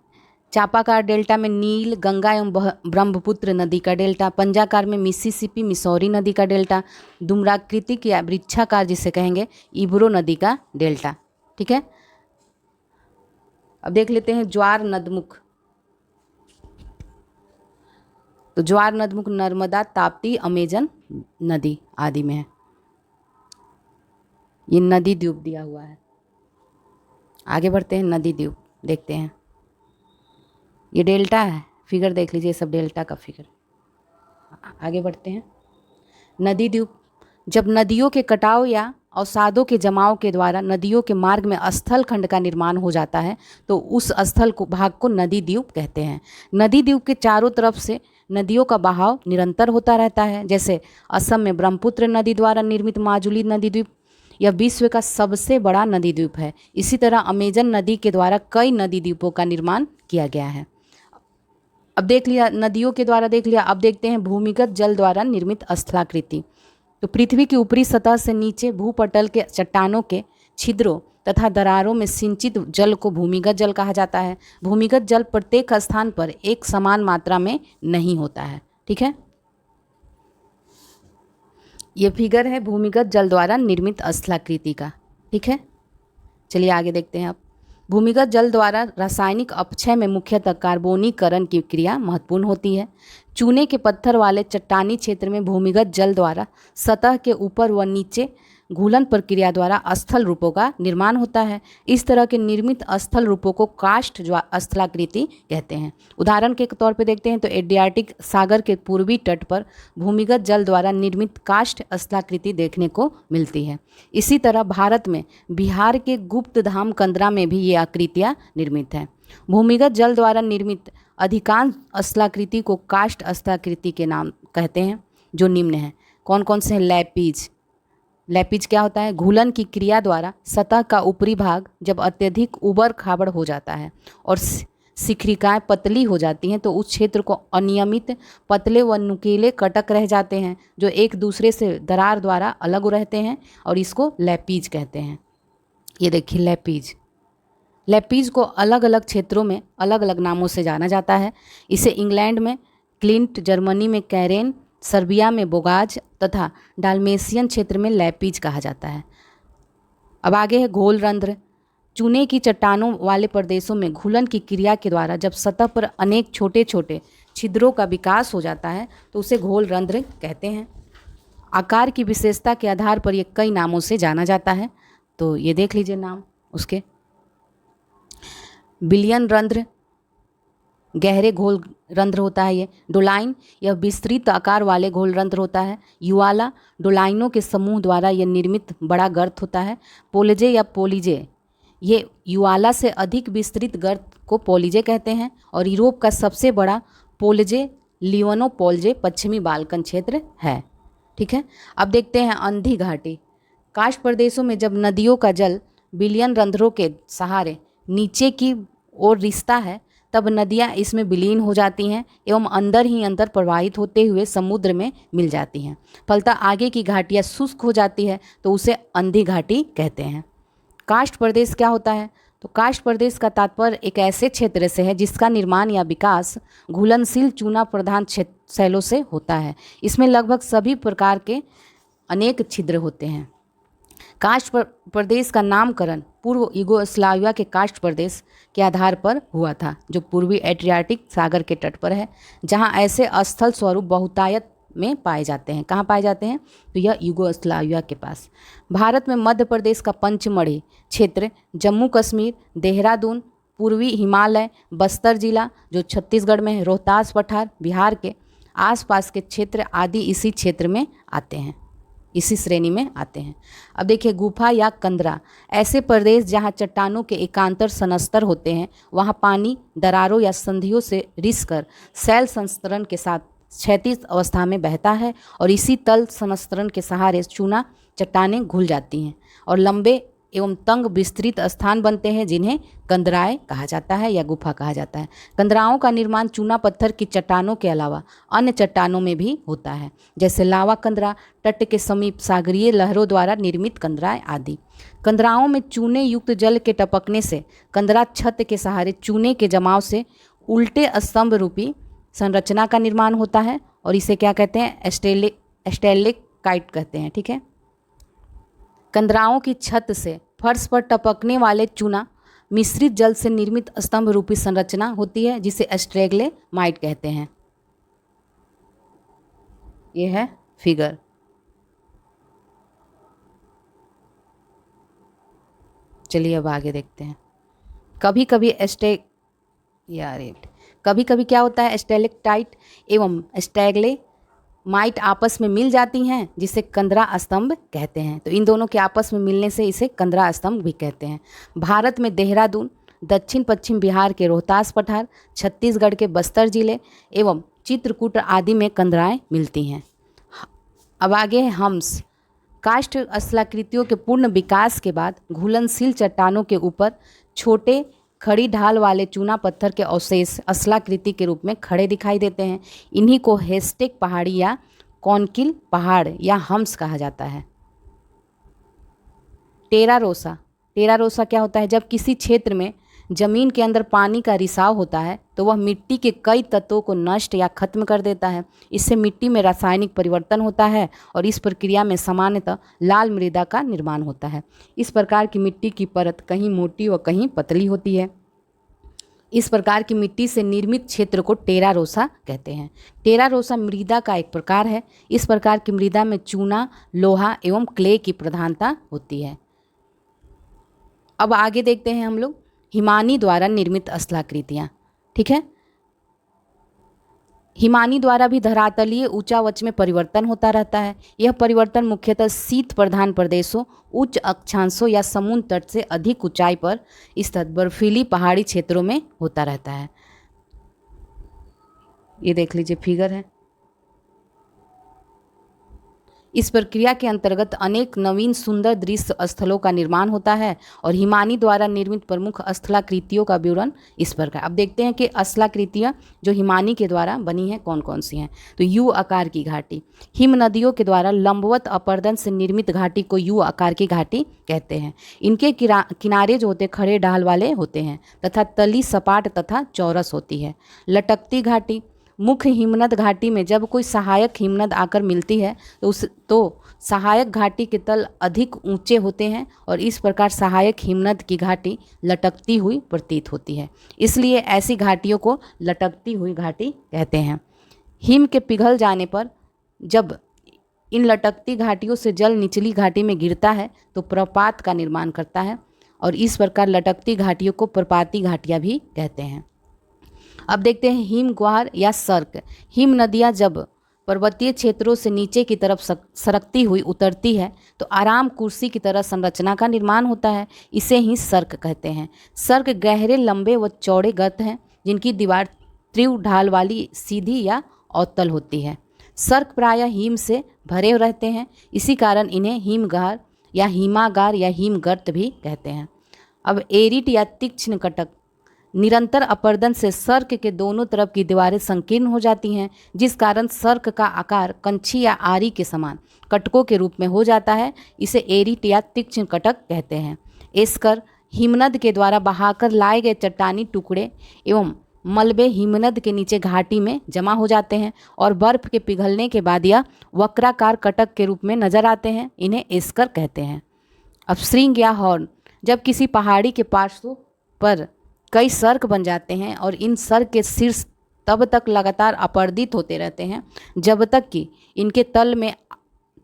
Speaker 1: चापाकार डेल्टा में नील गंगा एवं ब्रह्मपुत्र नदी का डेल्टा। पंजाकार में मिसिसिपी मिसौरी नदी का डेल्टा। दुम्राकृतिक या वृक्षाकार जिसे कहेंगे इब्रो नदी का डेल्टा। ठीक है। अब देख लेते हैं ज्वार नदमुख। तो ज्वार नदमुख नर्मदा ताप्ती अमेजन नदी आदि में है। ये नदी द्वीप दिया हुआ है। आगे बढ़ते हैं, नदी द्वीप देखते हैं। ये डेल्टा है, फिगर देख लीजिए, सब डेल्टा का फिगर। आगे बढ़ते हैं। नदी द्वीप, जब नदियों के कटाव या अवसादों के जमाव के द्वारा नदियों के मार्ग में स्थल खंड का निर्माण हो जाता है तो उस स्थल को भाग को नदी द्वीप कहते हैं। नदी द्वीप के चारों तरफ से नदियों का बहाव निरंतर होता रहता है। जैसे असम में ब्रह्मपुत्र नदी द्वारा निर्मित माजुली नदी द्वीप, यह विश्व का सबसे बड़ा नदी द्वीप है। इसी तरह अमेजन नदी के द्वारा कई नदी द्वीपों का निर्माण किया गया है। अब देख लिया नदियों के द्वारा, देख लिया। अब देखते हैं भूमिगत जल द्वारा निर्मित स्थलाकृति। तो पृथ्वी की ऊपरी सतह से नीचे भूपटल के चट्टानों के छिद्रों तथा दरारों में सिंचित जल को भूमिगत जल कहा जाता है। भूमिगत जल प्रत्येक स्थान पर एक समान मात्रा में नहीं होता है। ठीक है, ये फिगर है भूमिगत जल द्वारा निर्मित स्थलाकृति का। ठीक है, चलिए आगे देखते हैं। अब भूमिगत जल द्वारा रासायनिक अपक्षय में मुख्यतः कार्बोनीकरण की क्रिया महत्वपूर्ण होती है। चूने के पत्थर वाले चट्टानी क्षेत्र में भूमिगत जल द्वारा सतह के ऊपर व नीचे घूलन प्रक्रिया द्वारा स्थल रूपों का निर्माण होता है। इस तरह के निर्मित स्थल रूपों को काष्ठ स्थलाकृति कहते हैं। उदाहरण के तौर पर देखते हैं तो एड्रियाटिक सागर के पूर्वी तट पर भूमिगत जल द्वारा निर्मित काष्ठ स्थलाकृति देखने को मिलती है। इसी तरह भारत में बिहार के गुप्त धाम कंदरा में भी ये आकृतियाँ निर्मित हैं। भूमिगत जल द्वारा निर्मित अधिकांश स्थलाकृति को काष्ठ स्थलाकृति के नाम कहते हैं, जो निम्न हैं। कौन कौन से हैं? लैपीज। लैपीज क्या होता है? घूलन की क्रिया द्वारा सतह का ऊपरी भाग जब अत्यधिक उबड़ खाबड़ हो जाता है और शिखरिकाएँ पतली हो जाती हैं तो उस क्षेत्र को अनियमित पतले व नुकीले कटक रह जाते हैं जो एक दूसरे से दरार द्वारा अलग रहते हैं और इसको लैपीज कहते हैं। ये देखिए लैपीज। लैपीज को अलग अलग क्षेत्रों में अलग अलग नामों से जाना जाता है। इसे इंग्लैंड में क्लिंट, जर्मनी में कैरेन, सर्बिया में बोगाज तथा डाल्मेशियन क्षेत्र में लैपीज कहा जाता है। अब आगे है घोल रंध्र। चूने की चट्टानों वाले प्रदेशों में घुलन की क्रिया के द्वारा जब सतह पर अनेक छोटे छोटे छिद्रों का विकास हो जाता है तो उसे घोल रंध्र कहते हैं। आकार की विशेषता के आधार पर ये कई नामों से जाना जाता है। तो ये देख लीजिए नाम उसके। बिलियन रंध्र, गहरे घोल रंध्र होता है ये। डोलाइन, यह विस्तृत आकार वाले घोल रंध्र होता है। युवाला, डोलाइनों के समूह द्वारा यह निर्मित बड़ा गर्त होता है। पोलजे या पोलिजे, ये युवाला से अधिक विस्तृत गर्त को पोलिजे कहते हैं। और यूरोप का सबसे बड़ा पोलजे लियोनोपोल्जे पश्चिमी बाल्कन क्षेत्र है। ठीक है, अब देखते हैं अंधी घाटी। काष्ठ प्रदेशों में जब नदियों का जल बिलियन रंध्रों के सहारे नीचे की ओर रिसता है तब नदियाँ इसमें विलीन हो जाती हैं एवं अंदर ही अंदर प्रवाहित होते हुए समुद्र में मिल जाती हैं। फलतः आगे की घाटियाँ शुष्क हो जाती है तो उसे अंधी घाटी कहते हैं। काष्ठ प्रदेश क्या होता है? तो काष्ठ प्रदेश का तात्पर्य एक ऐसे क्षेत्र से है जिसका निर्माण या विकास घुलनशील चूना प्रधान शैलों से होता है। इसमें लगभग सभी प्रकार के अनेक छिद्र होते हैं। काष्ठ प्रदेश का नामकरण पूर्व यूगोस्लाविया के काष्ठ प्रदेश के आधार पर हुआ था जो पूर्वी एड्रियाटिक सागर के तट पर है, जहां ऐसे स्थल स्वरूप बहुतायत में पाए जाते हैं। कहाँ पाए जाते हैं? तो यह यूगोस्लाविया के पास। भारत में मध्य प्रदेश का पंचमढ़ी क्षेत्र, जम्मू कश्मीर, देहरादून, पूर्वी हिमालय, बस्तर जिला जो छत्तीसगढ़ में है, रोहतास पठार बिहार के आसपास के क्षेत्र आदि इसी क्षेत्र में आते हैं, इसी श्रेणी में आते हैं। अब देखिए गुफा या कंदरा, ऐसे प्रदेश जहाँ चट्टानों के एकांतर सनस्तर होते हैं, वहाँ पानी दरारों या संधियों से रिसकर शैल संस्तरण के साथ क्षैतिज अवस्था में बहता है और इसी तल संस्तरण के सहारे चूना चट्टानें घुल जाती हैं और लंबे एवं तंग विस्तृत स्थान बनते हैं जिन्हें कंदराएं कहा जाता है या गुफा कहा जाता है। कंदराओं का निर्माण चूना पत्थर की चट्टानों के अलावा अन्य चट्टानों में भी होता है, जैसे लावा कंदरा, तट के समीप सागरीय लहरों द्वारा निर्मित कंदराएं आदि। कंदराओं में चूने युक्त जल के टपकने से कंदरा छत के सहारे चूने के जमाव से उल्टे स्तंभ रूपी संरचना का निर्माण होता है और इसे क्या कहते हैं? स्टेलेक्टाइट कहते हैं। ठीक है, कंदराओं की छत से फर्श पर टपकने वाले चूना मिश्रित जल से निर्मित स्तंभ रूपी संरचना होती है जिसे स्ट्रेगलेमाइट कहते हैं। यह है फिगर। चलिए अब आगे देखते हैं। कभी कभी कभी कभी क्या होता है, स्टेलेक्टाइट एवं स्टैग्लेमाइट आपस में मिल जाती हैं, जिसे कंदरा स्तंभ कहते हैं। तो इन दोनों के आपस में मिलने से इसे कंदरा स्तंभ भी कहते हैं। भारत में देहरादून, दक्षिण पश्चिम बिहार के रोहतास पठार, छत्तीसगढ़ के बस्तर जिले एवं चित्रकूट आदि में कंदराएं मिलती हैं। अब आगे है हम्स। काष्ठ स्थलाकृतियों के पूर्ण विकास के बाद घुलनशील चट्टानों के ऊपर छोटे खड़ी ढाल वाले चूना पत्थर के अवशेष स्थलाकृति के रूप में खड़े दिखाई देते हैं। इन्हीं को हेस्टेक पहाड़ी या कॉन्किल पहाड़ या हम्स कहा जाता है। टेरारोसा। टेरारोसा क्या होता है, जब किसी क्षेत्र में जमीन के अंदर पानी का रिसाव होता है तो वह मिट्टी के कई तत्वों को नष्ट या खत्म कर देता है। इससे मिट्टी में रासायनिक परिवर्तन होता है और इस प्रक्रिया में सामान्यतः लाल मृदा का निर्माण होता है। इस प्रकार की मिट्टी की परत कहीं मोटी व कहीं पतली होती है। इस प्रकार की मिट्टी से निर्मित क्षेत्र को टेरारोसा कहते हैं। टेरारोसा मृदा का एक प्रकार है। इस प्रकार की मृदा में चूना, लोहा एवं क्ले की प्रधानता होती है। अब आगे देखते हैं हम लोग हिमानी द्वारा निर्मित स्थलाकृतियाँ। ठीक है, हिमानी द्वारा भी धरातलीय ऊंचावच में परिवर्तन होता रहता है। यह परिवर्तन मुख्यतः शीत प्रधान प्रदेशों, उच्च अक्षांशों या समुद्र तट से अधिक ऊंचाई पर स्थित बर्फीली पहाड़ी क्षेत्रों में होता रहता है। ये देख लीजिए फिगर है। इस प्रक्रिया के अंतर्गत अनेक नवीन सुंदर दृश्य स्थलों का निर्माण होता है और हिमानी द्वारा निर्मित प्रमुख स्थलाकृतियों का विवरण इस प्रकार। अब देखते हैं कि स्थलाकृतियाँ जो हिमानी के द्वारा बनी हैं कौन कौन सी हैं। तो यू आकार की घाटी। हिम नदियों के द्वारा लंबवत अपर्दन से निर्मित घाटी को यू आकार की घाटी कहते हैं। इनके किनारे जो होते हैं खड़े ढाल वाले होते हैं तथा तली सपाट तथा चौरस होती है। लटकती घाटी। मुख्य हिमनद घाटी में जब कोई सहायक हिमनद आकर मिलती है तो सहायक घाटी के तल अधिक ऊंचे होते हैं और इस प्रकार सहायक हिमनद की घाटी लटकती हुई प्रतीत होती है। इसलिए ऐसी घाटियों को लटकती हुई घाटी कहते हैं। हिम के पिघल जाने पर जब इन लटकती घाटियों से जल निचली घाटी में गिरता है तो प्रपात का निर्माण करता है और इस प्रकार लटकती घाटियों को प्रपाती घाटियाँ भी कहते हैं। अब देखते हैं हिम ग्वार या सर्क। हिम नदियाँ जब पर्वतीय क्षेत्रों से नीचे की तरफ सरकती हुई उतरती है तो आराम कुर्सी की तरह संरचना का निर्माण होता है। इसे ही सर्क कहते हैं। सर्क गहरे, लंबे व चौड़े गर्त हैं जिनकी दीवार तीव्र ढाल वाली, सीधी या अवतल होती है। सर्क प्रायः हिम से भरे रहते हैं, इसी कारण इन्हें हिमगार या हिमागार या हिमगर्त भी कहते हैं। अब एरिट या तीक्ष्ण कटक। निरंतर अपर्दन से सर्क के दोनों तरफ की दीवारें संकीर्ण हो जाती हैं, जिस कारण सर्क का आकार कंछी या आरी के समान कटकों के रूप में हो जाता है। इसे एरिट या तीक्ष्ण कटक कहते हैं। एस्कर। हिमनद के द्वारा बहाकर लाए गए चट्टानी टुकड़े एवं मलबे हिमनद के नीचे घाटी में जमा हो जाते हैं और बर्फ के पिघलने के बाद यह वक्राकार कटक के रूप में नजर आते हैं। इन्हें एस्कर कहते हैं। अब श्रृंग या हॉर्न। जब किसी पहाड़ी के पार्श्व पर कई सर्क बन जाते हैं और इन सर्क के शीर्ष तब तक लगातार अपर्दित होते रहते हैं जब तक कि इनके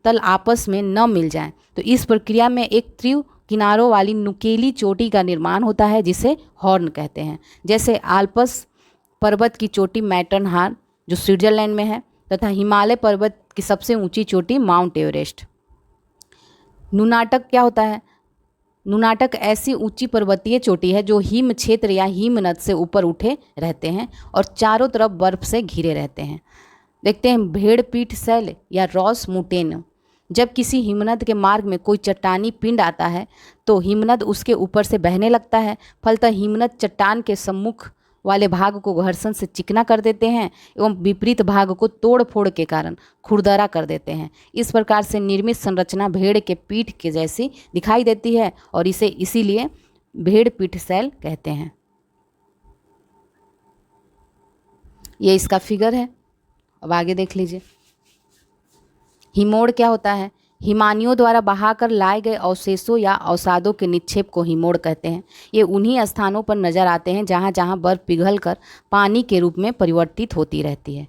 Speaker 1: तल आपस में न मिल जाएं। तो इस प्रक्रिया में एक तीव्र किनारों वाली नुकीली चोटी का निर्माण होता है जिसे हॉर्न कहते हैं। जैसे आल्प्स पर्वत की चोटी मैटरहार्न जो स्विट्जरलैंड में है तथा हिमालय पर्वत की सबसे ऊंची चोटी माउंट एवरेस्ट। नुनाटक क्या होता है? नुनाटक ऐसी ऊंची पर्वतीय चोटी है जो हिम क्षेत्र या हिमनद से ऊपर उठे रहते हैं और चारों तरफ बर्फ से घिरे रहते हैं। देखते हैं भेड़ पीठ शैल या रॉस मुटेन। जब किसी हिमनद के मार्ग में कोई चट्टानी पिंड आता है तो हिमनद उसके ऊपर से बहने लगता है। फलतः हिमनद चट्टान के सम्मुख वाले भाग को घर्षण से चिकना कर देते हैं एवं विपरीत भाग को तोड़ फोड़ के कारण खुरदरा कर देते हैं। इस प्रकार से निर्मित संरचना भेड़ के पीठ के जैसी दिखाई देती है और इसे इसीलिए भेड़ पीठ शैल कहते हैं। ये इसका फिगर है। अब आगे देख लीजिए। हिमोड़ क्या होता है? हिमानियों द्वारा बहाकर लाए गए अवशेषों या अवसादों के निक्षेप को हिमोड़ कहते हैं। ये उन्हीं स्थानों पर नजर आते हैं जहाँ जहाँ बर्फ पिघलकर पानी के रूप में परिवर्तित होती रहती है।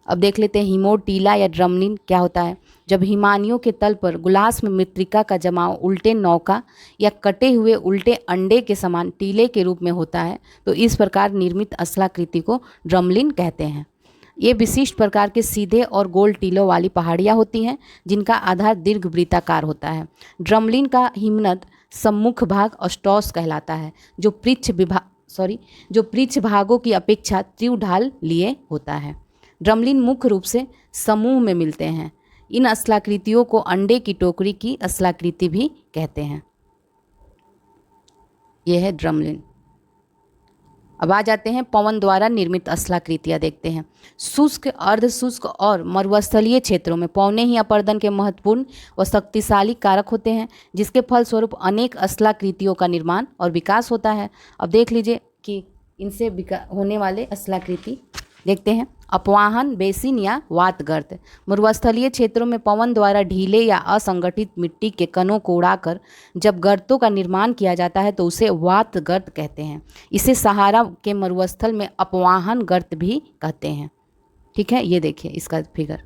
Speaker 1: अब देख लेते हैं हिमोड़ टीला या ड्रमलिन क्या होता है। जब हिमानियों के तल पर गुलास में मृत्तिका का जमाव उल्टे नौका या कटे हुए उल्टे अंडे के समान टीले के रूप में होता है तो इस प्रकार निर्मित स्थलाकृति को ड्रमलिन कहते हैं। ये विशिष्ट प्रकार के सीधे और गोल टीलों वाली पहाड़ियाँ होती हैं जिनका आधार दीर्घ वृत्ताकार होता है। ड्रमलिन का हिमनद सम्मुख भाग ऑस्टॉस कहलाता है जो पृच्छ भागों की अपेक्षा तीव्र ढाल लिए होता है। ड्रमलिन मुख्य रूप से समूह में मिलते हैं। इन स्थलाकृतियों को अंडे की टोकरी की स्थलाकृति भी कहते हैं। यह है ड्रमलिन। अब आ जाते हैं पवन द्वारा निर्मित स्थलाकृतियाँ देखते हैं। शुष्क, अर्धशुष्क और मरुस्थलीय क्षेत्रों में पवने ही अपरदन के महत्वपूर्ण व शक्तिशाली कारक होते हैं जिसके फलस्वरूप अनेक स्थलाकृतियों का निर्माण और विकास होता है। अब देख लीजिए कि इनसे होने वाले स्थलाकृति देखते हैं। अपवाहन, बेसिन या वातगर्त। मरुस्थलीय क्षेत्रों में पवन द्वारा ढीले या असंगठित मिट्टी के कणों को उड़ाकर जब गर्तों का निर्माण किया जाता है तो उसे वातगर्त कहते हैं। इसे सहारा के मरुस्थल में अपवाहन गर्त भी कहते हैं। ठीक है, ये देखिए इसका फिगर।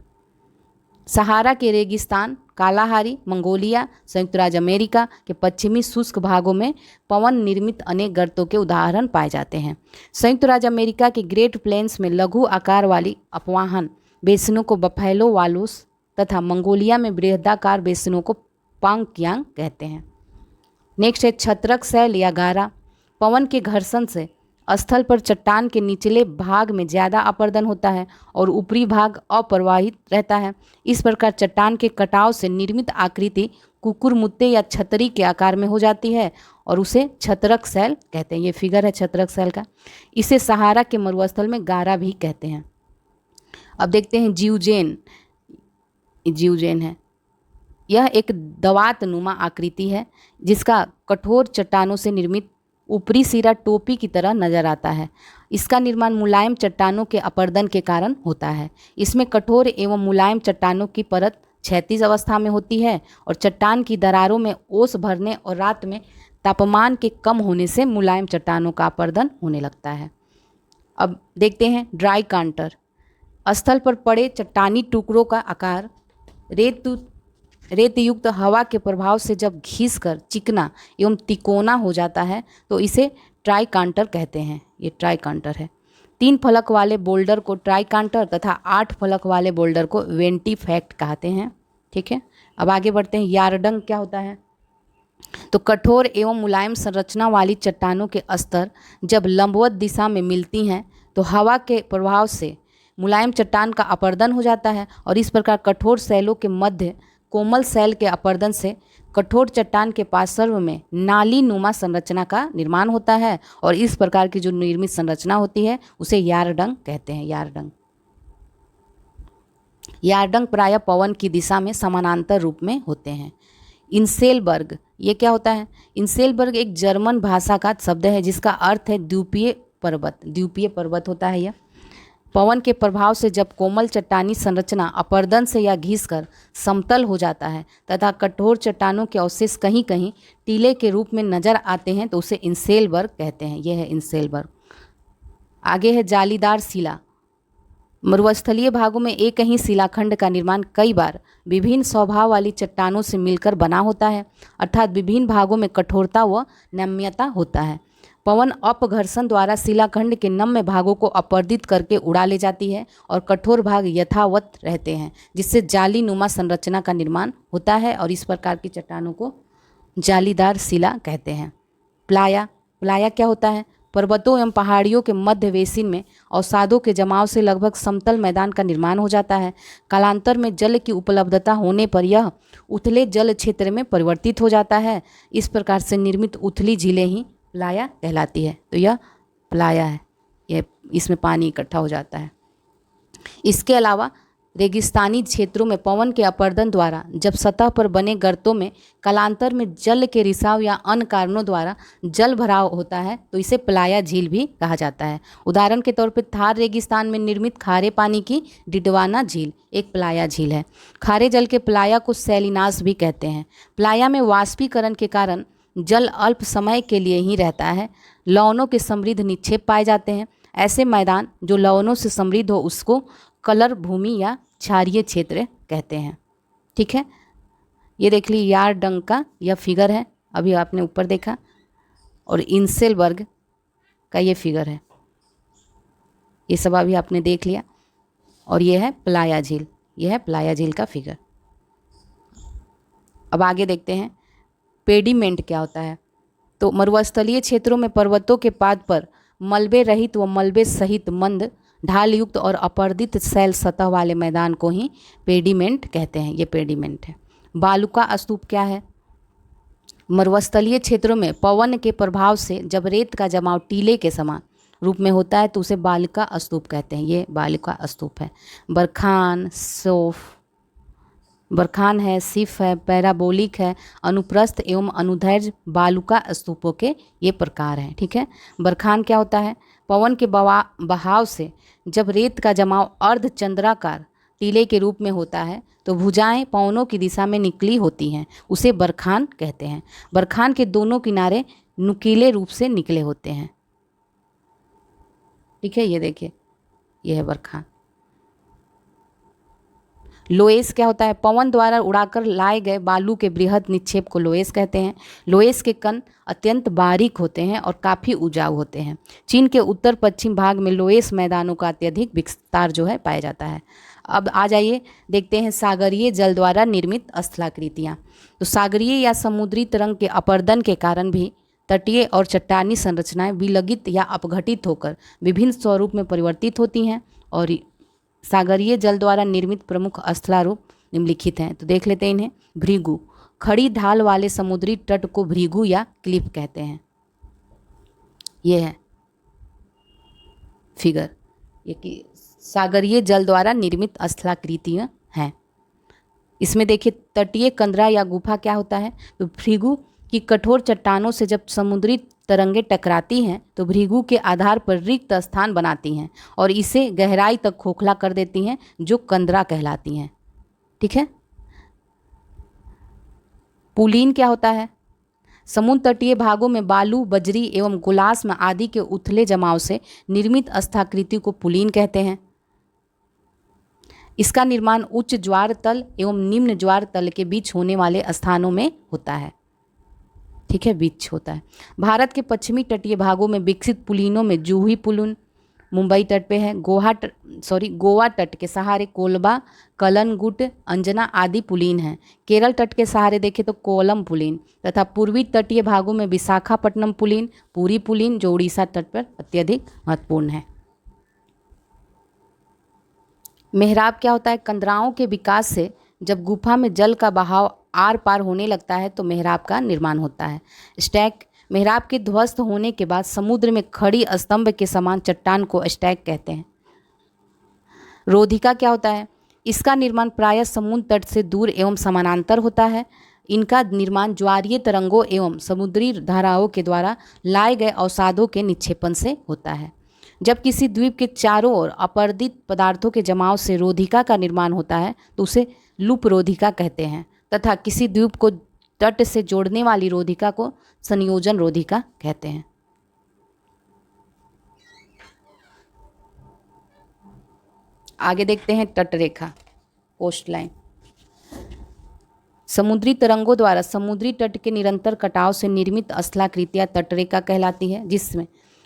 Speaker 1: सहारा के रेगिस्तान, कालाहारी, मंगोलिया, संयुक्त राज्य अमेरिका के पश्चिमी शुष्क भागों में पवन निर्मित अनेक गर्तों के उदाहरण पाए जाते हैं। संयुक्त राज्य अमेरिका के ग्रेट प्लेन्स में लघु आकार वाली अपवाहन बेसिनों को बफेलो वालूस तथा मंगोलिया में बृहदाकार बेसिनों को पांगयांग कहते हैं। नेक्स्ट है छत्रक शैल या गारा। पवन के घर्षण से स्थल पर चट्टान के निचले भाग में ज़्यादा अपरदन होता है और ऊपरी भाग अप्रवाहित रहता है। इस प्रकार चट्टान के कटाव से निर्मित आकृति कुकुरमुत्ते या छतरी के आकार में हो जाती है और उसे छत्रक शैल कहते हैं। ये फिगर है छत्रक शैल का। इसे सहारा के मरुस्थल में गारा भी कहते हैं। अब देखते हैं जीवजेन। जीवजेन है, यह एक दवात नुमा आकृति है जिसका कठोर चट्टानों से निर्मित ऊपरी सिरा टोपी की तरह नजर आता है। इसका निर्माण मुलायम चट्टानों के अपरदन के कारण होता है। इसमें कठोर एवं मुलायम चट्टानों की परत क्षैतिज अवस्था में होती है और चट्टान की दरारों में ओस भरने और रात में तापमान के कम होने से मुलायम चट्टानों का अपरदन होने लगता है। अब देखते हैं ड्राई कांटर। स्थल पर पड़े चट्टानी टुकड़ों का आकार रेतयुक्त हवा के प्रभाव से जब घिसकर चिकना एवं तिकोना हो जाता है तो इसे ट्राई कांटर कहते हैं। ये ट्राई कांटर है। 3 फलक वाले बोल्डर को ट्राई कांटर तथा 8 फलक वाले बोल्डर को वेंटीफैक्ट कहते हैं। ठीक है, अब आगे बढ़ते हैं। यारडंग क्या होता है? तो कठोर एवं मुलायम संरचना वाली चट्टानों के स्तर जब लंबवत दिशा में मिलती हैं तो हवा के प्रभाव से मुलायम चट्टान का अपरदन हो जाता है और इस प्रकार कठोर शैलों के मध्य कोमल शैल के अपरदन से कठोर चट्टान के पार्श्व में नाली नुमा संरचना का निर्माण होता है और इस प्रकार की जो निर्मित संरचना होती है उसे यारडंग कहते हैं। यारडंग यारडंग प्रायः पवन की दिशा में समानांतर रूप में होते हैं। इंसेलबर्ग, ये क्या होता है? इंसेलबर्ग एक जर्मन भाषा का शब्द है जिसका अर्थ है द्वीपीय पर्वत। द्वीपीय पर्वत होता है यह। पवन के प्रभाव से जब कोमल चट्टानी संरचना अपरदन से या घिसकर समतल हो जाता है तथा कठोर चट्टानों के अवशेष कहीं कहीं टीले के रूप में नजर आते हैं तो उसे इंसेलबर्ग कहते हैं। यह है इंसेलबर्ग। आगे है जालीदार शिला। मरुस्थलीय भागों में एक ही शिलाखंड का निर्माण कई बार विभिन्न स्वभाव वाली चट्टानों से मिलकर बना होता है, अर्थात विभिन्न भागों में कठोरता व नम्यता होता है। पवन अपघर्षण द्वारा शिलाखंड के नम्य भागों को अपर्दित करके उड़ा ले जाती है और कठोर भाग यथावत रहते हैं जिससे जाली नुमा संरचना का निर्माण होता है और इस प्रकार की चट्टानों को जालीदार शिला कहते हैं। प्लाया। प्लाया क्या होता है? पर्वतों एवं पहाड़ियों के मध्य बेसिन में अवसादों के जमाव से लगभग समतल मैदान का निर्माण हो जाता है। कालांतर में जल की उपलब्धता होने पर यह उथले जल क्षेत्र में परिवर्तित हो जाता है। इस प्रकार से निर्मित उथली झीलें ही प्लाया कहलाती है। तो यह प्लाया है, यह इसमें पानी इकट्ठा हो जाता है। इसके अलावा रेगिस्तानी क्षेत्रों में पवन के अपरदन द्वारा जब सतह पर बने गर्तों में कालांतर में जल के रिसाव या अन्य कारणों द्वारा जल भराव होता है तो इसे प्लाया झील भी कहा जाता है। उदाहरण के तौर पर थार रेगिस्तान में निर्मित खारे पानी की डिडवाना झील एक प्लाया झील है। खारे जल के प्लाया को सैलिनास भी कहते हैं। प्लाया में वाष्पीकरण के कारण जल अल्प समय के लिए ही रहता है। लवणों के समृद्ध निक्षेप पाए जाते हैं। ऐसे मैदान जो लवणों से समृद्ध हो उसको कलर भूमि या क्षारीय क्षेत्र कहते हैं। ठीक है, ये देख ली यारडंग का यह फिगर है, अभी आपने ऊपर देखा, और इंसेलबर्ग का ये फिगर है, ये सब अभी आपने देख लिया। और ये है प्लाया झील, ये है प्लाया झील का फिगर। अब आगे देखते हैं पेडिमेंट क्या होता है। तो मरुस्थलीय क्षेत्रों में पर्वतों के पाद पर मलबे रहित व मलबे सहित मंद ढाल युक्त और अपर्दित शैल सतह वाले मैदान को ही पेडिमेंट कहते हैं। ये पेडिमेंट है। बालुका स्तूप क्या है? मरुस्थलीय क्षेत्रों में पवन के प्रभाव से जब रेत का जमाव टीले के समान रूप में होता है तो उसे बालिका स्तूप कहते हैं। ये बालिका स्तूप है। बरखान है, सिफ है, पैराबोलिक है, अनुप्रस्थ एवं अनुदैर्घ्य बालुका स्तूपों के ये प्रकार हैं। ठीक है, बरखान क्या होता है? पवन के बहाव से जब रेत का जमाव अर्धचंद्राकार टीले के रूप में होता है तो भुजाएं पवनों की दिशा में निकली होती हैं, उसे बरखान कहते हैं। बरखान के दोनों किनारे नुकीले रूप से निकले होते हैं। ठीक है, ये देखिए, यह है बरखान। लोएस क्या होता है? पवन द्वारा उड़ाकर लाए गए बालू के बृहद निक्षेप को लोएस कहते हैं। लोएस के कण अत्यंत बारीक होते हैं और काफ़ी उपजाऊ होते हैं। चीन के उत्तर पश्चिम भाग में लोएस मैदानों का अत्यधिक विस्तार जो है पाया जाता है। अब आ जाइए देखते हैं सागरीय जल द्वारा निर्मित स्थलाकृतियाँ। तो सागरीय या समुद्री तरंग के अपर्दन के कारण भी तटीय और चट्टानी संरचनाएं विलगित या अपघटित होकर विभिन्न स्वरूप में परिवर्तित होती हैं और सागरीय जल द्वारा निर्मित प्रमुख स्थलारूप निम्नलिखित हैं। तो देख लेते हैं इन्हें। भृगु, खड़ी ढाल वाले समुद्री तट को भृगु या क्लिफ कहते हैं। ये है फिगर, ये कि सागरीय जल द्वारा निर्मित स्थलाकृतियाँ हैं। इसमें देखिए तटीय कंदरा या गुफा क्या होता है? तो भृगु की कठोर चट्टानों से जब समुद्री तरंगे टकराती हैं तो भृगु के आधार पर रिक्त स्थान बनाती हैं और इसे गहराई तक खोखला कर देती हैं, जो कंदरा कहलाती हैं। ठीक है। पुलीन क्या होता है? समुद्र तटीय भागों में बालू, बजरी एवं गुलास्म आदि के उथले जमाव से निर्मित स्थलाकृति को पुलीन कहते हैं। इसका निर्माण उच्च ज्वार तल एवं निम्न ज्वार तल के बीच होने वाले स्थानों में होता है। ठीक है, बीच होता है। भारत के पश्चिमी तटीय भागों में विकसित पुलीनों में जूही पुलिन मुंबई तट पे है, गोवा तट के सहारे कोलबा, कलनगुट, अंजना आदि पुलीन हैं। केरल तट के सहारे देखें तो कोलम पुलीन तथा पूर्वी तटीय भागों में विशाखापट्टनम पुलीन, पूरी पुलीन जो उड़ीसा तट पर अत्यधिक महत्वपूर्ण है। मेहराब क्या होता है? कंदराओं के विकास से जब गुफा में जल का बहाव आर पार होने लगता है तो मेहराब का निर्माण होता है। स्टैक, मेहराब के ध्वस्त होने के बाद समुद्र में खड़ी स्तंभ के समान चट्टान को स्टैक कहते हैं। रोधिका क्या होता है? इसका निर्माण प्रायः समुद्र तट से दूर एवं समानांतर होता है। इनका निर्माण ज्वारीय तरंगों एवं समुद्री धाराओं के द्वारा लाए गए अवसादों के निक्षेपण से होता है। जब किसी द्वीप के चारों ओर अपर्दित पदार्थों के जमाव से रोधिका का निर्माण होता है तो उसे लूप रोधिका कहते हैं तथा किसी द्वीप को तट से जोड़ने वाली रोधिका को संयोजन रोधिका कहते हैं। आगे देखते हैं तटरेखा, कोस्ट लाइन। समुद्री तरंगों द्वारा समुद्री तट के निरंतर कटाव से निर्मित स्थलाकृतियाँ तटरेखा कहलाती है, जिसमें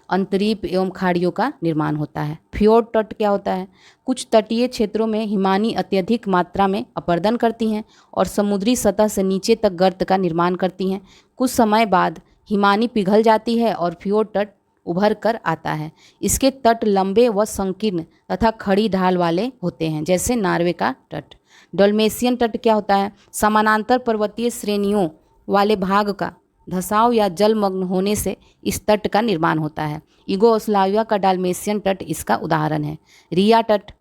Speaker 1: अंतरीप एवं खाड़ियों का निर्माण होता है। फ्योर्ड तट क्या होता है? कुछ तटीय क्षेत्रों में हिमानी अत्यधिक मात्रा में अपर्दन करती हैं और समुद्री सतह से नीचे तक गर्त का निर्माण करती हैं। कुछ समय बाद हिमानी पिघल जाती है और फ्योर्ड तट उभर कर आता है। इसके तट लंबे व संकीर्ण तथा खड़ी ढाल वाले होते हैं, जैसे नॉर्वे का तट। डल्मेशियन तट क्या होता है? समानांतर पर्वतीय श्रेणियों वाले भाग का धसाव या जलमग्न होने से इस तट का निर्माण होता है। यूगोस्लाविया का डाल्मेशियन तट इसका उदाहरण है। रिया तट,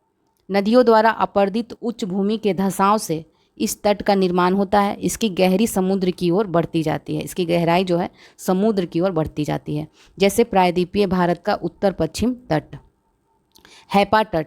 Speaker 1: नदियों द्वारा अपर्दित उच्च भूमि के धसाव से इस तट का निर्माण होता है। इसकी गहरी समुद्र की ओर बढ़ती जाती है, इसकी गहराई जो है समुद्र की ओर बढ़ती जाती है, जैसे प्रायद्वीपीय भारत का उत्तर पश्चिम तट। हैपा तट,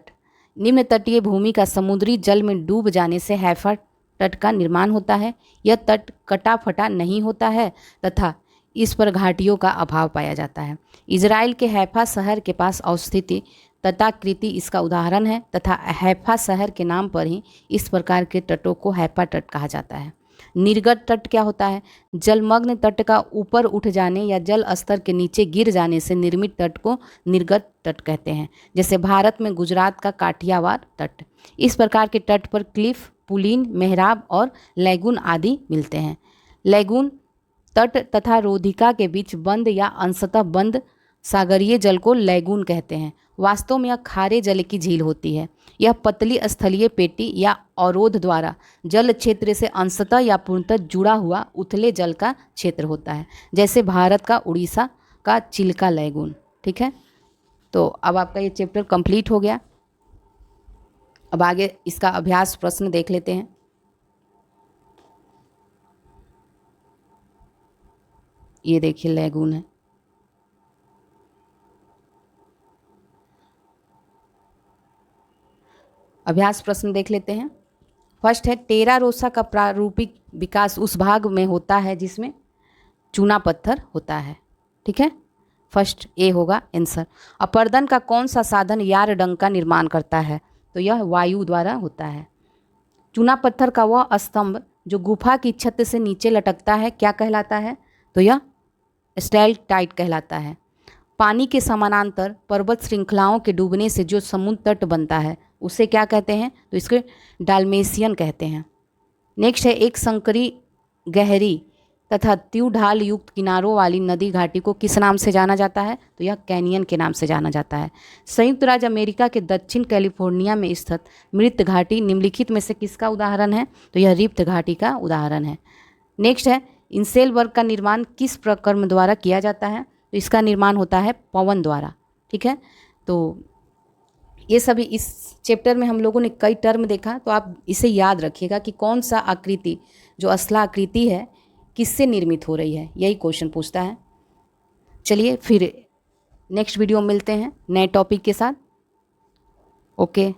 Speaker 1: निम्न तटीय भूमि का समुद्री जल में डूब जाने से हैपा तट का निर्माण होता है। यह तट कटा फटा नहीं होता है तथा इस पर घाटियों का अभाव पाया जाता है। इजराइल के हैफा शहर के पास अवस्थित तटाकृति इसका उदाहरण है तथा हैफा शहर के नाम पर ही इस प्रकार के तटों को हैफा तट कहा जाता है। निर्गत तट क्या होता है? जलमग्न तट का ऊपर उठ जाने या जल स्तर के नीचे गिर जाने से निर्मित तट को निर्गत तट कहते हैं। जैसे भारत में गुजरात का काठियावाड़ तट। इस प्रकार के तट पर क्लिफ, पुलिन, मेहराब और लैगून आदि मिलते हैं। लैगून तट तथा रोधिका के बीच बंद या अंशतः बंद सागरीय जल को लैगून कहते हैं। वास्तव में यह खारे जल की झील होती है। यह पतली स्थलीय पेटी या अवरोध द्वारा जल क्षेत्र से अंशतः या पूर्णतः जुड़ा हुआ उथले जल का क्षेत्र होता है, जैसे भारत का उड़ीसा का चिल्का लैगून। ठीक है, तो अब आपका ये चैप्टर कंप्लीट हो गया। अब आगे इसका अभ्यास प्रश्न देख लेते हैं। ये देखिए लैगून है। अभ्यास प्रश्न देख लेते हैं। फर्स्ट है, टेरा रोसा का प्रारूपिक विकास उस भाग में होता है जिसमें चूना पत्थर होता है। ठीक है, फर्स्ट ए होगा आंसर। अपर्दन का कौन सा साधन यार डंक का निर्माण करता है? तो यह वायु द्वारा होता है। चूना पत्थर का वह स्तंभ जो गुफा की छत से नीचे लटकता है क्या कहलाता है? तो यह स्टैलेक्टाइट कहलाता है। पानी के समानांतर पर्वत श्रृंखलाओं के डूबने से जो समुद्र तट बनता है उसे क्या कहते हैं? तो इसके डालमेशियन कहते हैं। नेक्स्ट है, एक संकरी, गहरी तथा तीव्र ढाल युक्त किनारों वाली नदी घाटी को किस नाम से जाना जाता है? तो यह कैनियन के नाम से जाना जाता है। संयुक्त राज्य अमेरिका के दक्षिण कैलिफोर्निया में स्थित मृत घाटी निम्नलिखित में से किसका उदाहरण है? तो यह रिफ्ट घाटी का उदाहरण है। नेक्स्ट है, इंसेलबर्ग का निर्माण किस प्रक्रम द्वारा किया जाता है? तो इसका निर्माण होता है पवन द्वारा। ठीक है, तो ये सभी इस चैप्टर में हम लोगों ने कई टर्म देखा, तो आप इसे याद रखिएगा कि कौन सा आकृति जो असला आकृति है किससे निर्मित हो रही है, यही क्वेश्चन पूछता है। चलिए फिर नेक्स्ट वीडियो में मिलते हैं नए टॉपिक के साथ। ओके।